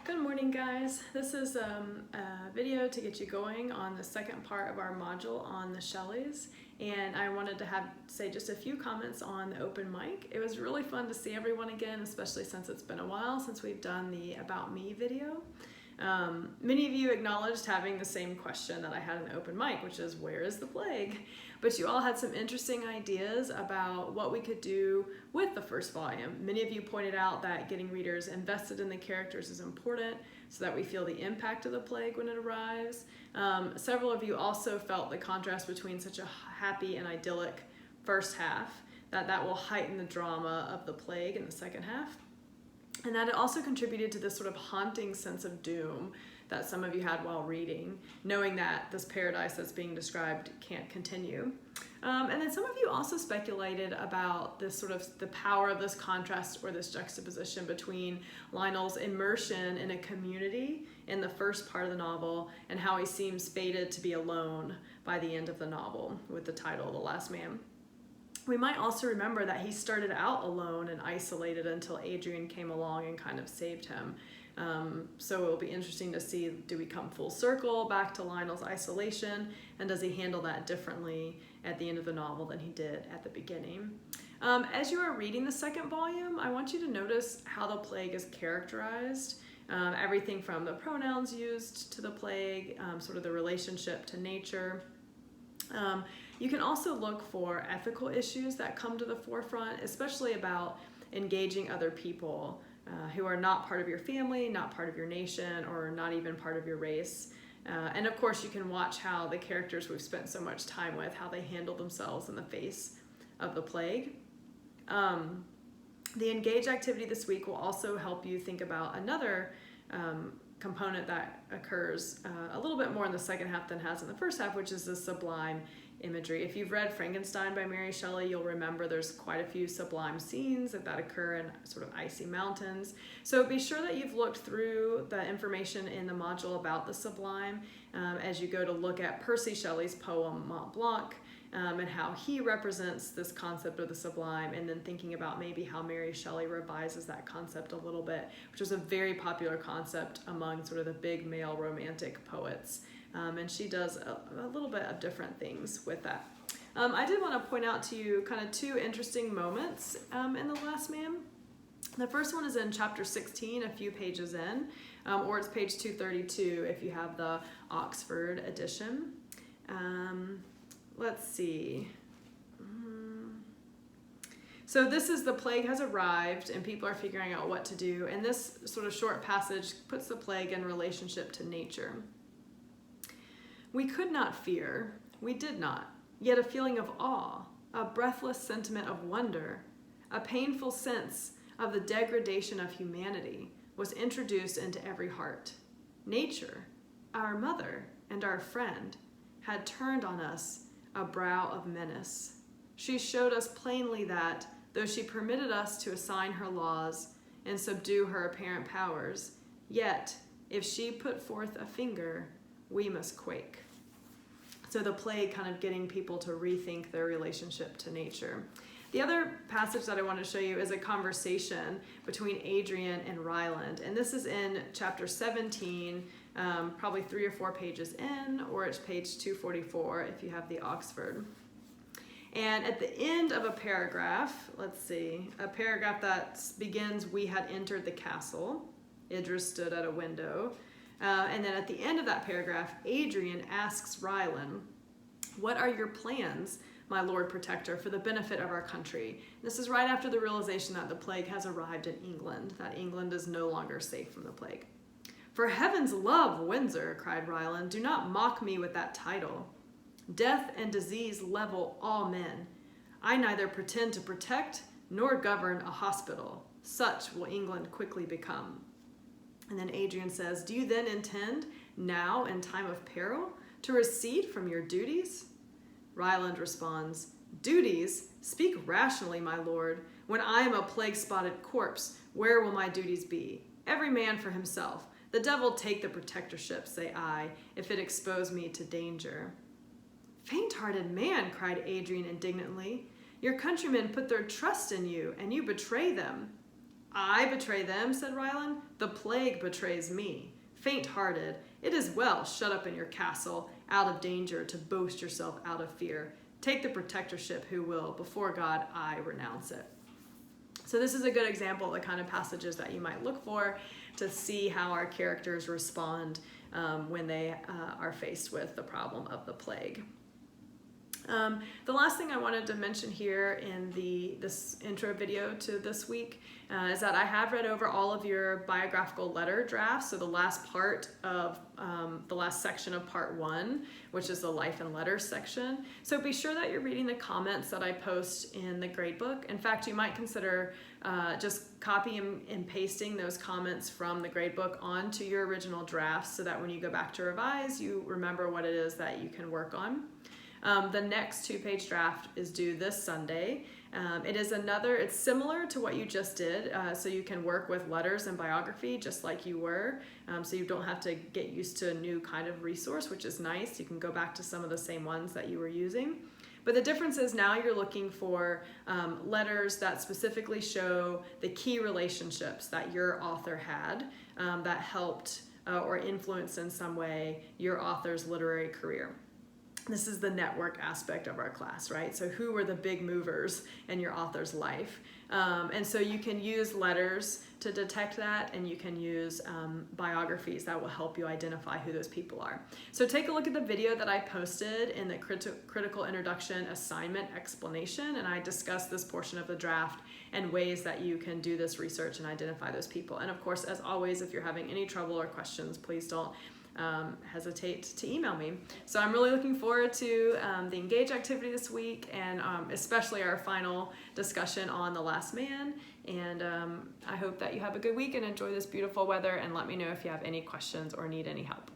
Good morning, guys. This is a video to get you going on the second part of our module on the Shelleys, and I wanted to say just a few comments on the open mic. It was really fun to see everyone again, especially since it's been a while since we've done the About Me video. Many of you acknowledged having the same question that I had in the open mic, which is, where is the plague? But you all had some interesting ideas about what we could do with the first volume. Many of you pointed out that getting readers invested in the characters is important so that we feel the impact of the plague when it arrives. Several of you also felt the contrast between such a happy and idyllic first half, that will heighten the drama of the plague in the second half. And that it also contributed to this sort of haunting sense of doom that some of you had while reading, knowing that this paradise that's being described can't continue. And then some of you also speculated about this sort of the power of this contrast or this juxtaposition between Lionel's immersion in a community in the first part of the novel and how he seems fated to be alone by the end of the novel with the title, The Last Man. We might also remember that he started out alone and isolated until Adrian came along and kind of saved him. So it'll be interesting to see, do we come full circle back to Lionel's isolation, and does he handle that differently at the end of the novel than he did at the beginning? As you are reading the second volume, I want you to notice how the plague is characterized. Everything from the pronouns used to the plague, sort of the relationship to nature. You can also look for ethical issues that come to the forefront, especially about engaging other people who are not part of your family, not part of your nation, or not even part of your race. And of course, you can watch how the characters we've spent so much time with, how they handle themselves in the face of the plague. The Engage activity this week will also help you think about another component that occurs a little bit more in the second half than has in the first half, which is the sublime imagery. If you've read Frankenstein by Mary Shelley, you'll remember there's quite a few sublime scenes that occur in sort of icy mountains. So be sure that you've looked through the information in the module about the sublime as you go to look at Percy Shelley's poem Mont Blanc and how he represents this concept of the sublime, and then thinking about maybe how Mary Shelley revises that concept a little bit, which was a very popular concept among sort of the big male romantic poets. And she does a little bit of different things with that. I did want to point out to you kind of two interesting moments in The Last Man. The first one is in chapter 16, a few pages in, or it's page 232 if you have the Oxford edition. Let's see. So this is the plague has arrived and people are figuring out what to do. And this sort of short passage puts the plague in relationship to nature. We could not fear, we did not, yet a feeling of awe, a breathless sentiment of wonder, a painful sense of the degradation of humanity was introduced into every heart. Nature, our mother and our friend, had turned on us a brow of menace. She showed us plainly that, though she permitted us to assign her laws and subdue her apparent powers, yet, if she put forth a finger, we must quake. So the plague kind of getting people to rethink their relationship to nature. The other passage that I want to show you is a conversation between Adrian and Ryland. And this is in chapter 17, probably 3 or 4 pages in, or it's page 244 if you have the Oxford. And at the end of a paragraph, let's see, a paragraph that begins, "We had entered the castle. Idris stood at a window." And then at the end of that paragraph, Adrian asks Ryland, "What are your plans, my Lord Protector, for the benefit of our country?" This is right after the realization that the plague has arrived in England, that England is no longer safe from the plague. "For heaven's love, Windsor," cried Ryland, "do not mock me with that title. Death and disease level all men. I neither pretend to protect nor govern a hospital. Such will England quickly become." And then Adrian says, "Do you then intend, now in time of peril, to recede from your duties?" Ryland responds, "Duties? Speak rationally, my lord. When I am a plague-spotted corpse, where will my duties be? Every man for himself. The devil take the protectorship, say I, if it expose me to danger." "Faint-hearted man," cried Adrian indignantly, "your countrymen put their trust in you, and you betray them." I betray them, said Ryland. The plague betrays me. Faint-hearted, it is well shut up in your castle, out of danger, to boast yourself out of fear. Take the protectorship who will, before God I renounce it. So this is a good example of the kind of passages that you might look for to see how our characters respond when they are faced with the problem of the plague. The last thing I wanted to mention here in this intro video to this week is that I have read over all of your biographical letter drafts, so the last part of the last section of part 1, which is the life and letters section. So be sure that you're reading the comments that I post in the gradebook. In fact, you might consider just copying and pasting those comments from the gradebook onto your original drafts so that when you go back to revise, you remember what it is that you can work on. The next 2-page draft is due this Sunday. It's similar to what you just did, so you can work with letters and biography just like you were, so you don't have to get used to a new kind of resource, which is nice. You can go back to some of the same ones that you were using. But the difference is now you're looking for letters that specifically show the key relationships that your author had that helped or influenced in some way your author's literary career. This is the network aspect of our class, right? So who were the big movers in your author's life? And so you can use letters to detect that, and you can use biographies that will help you identify who those people are. So take a look at the video that I posted in the critical introduction assignment explanation, and I discussed this portion of the draft and ways that you can do this research and identify those people. And of course, as always, if you're having any trouble or questions, please don't hesitate to email me. So I'm really looking forward to the Engage activity this week, and especially our final discussion on The Last Man. And I hope that you have a good week and enjoy this beautiful weather, and let me know if you have any questions or need any help.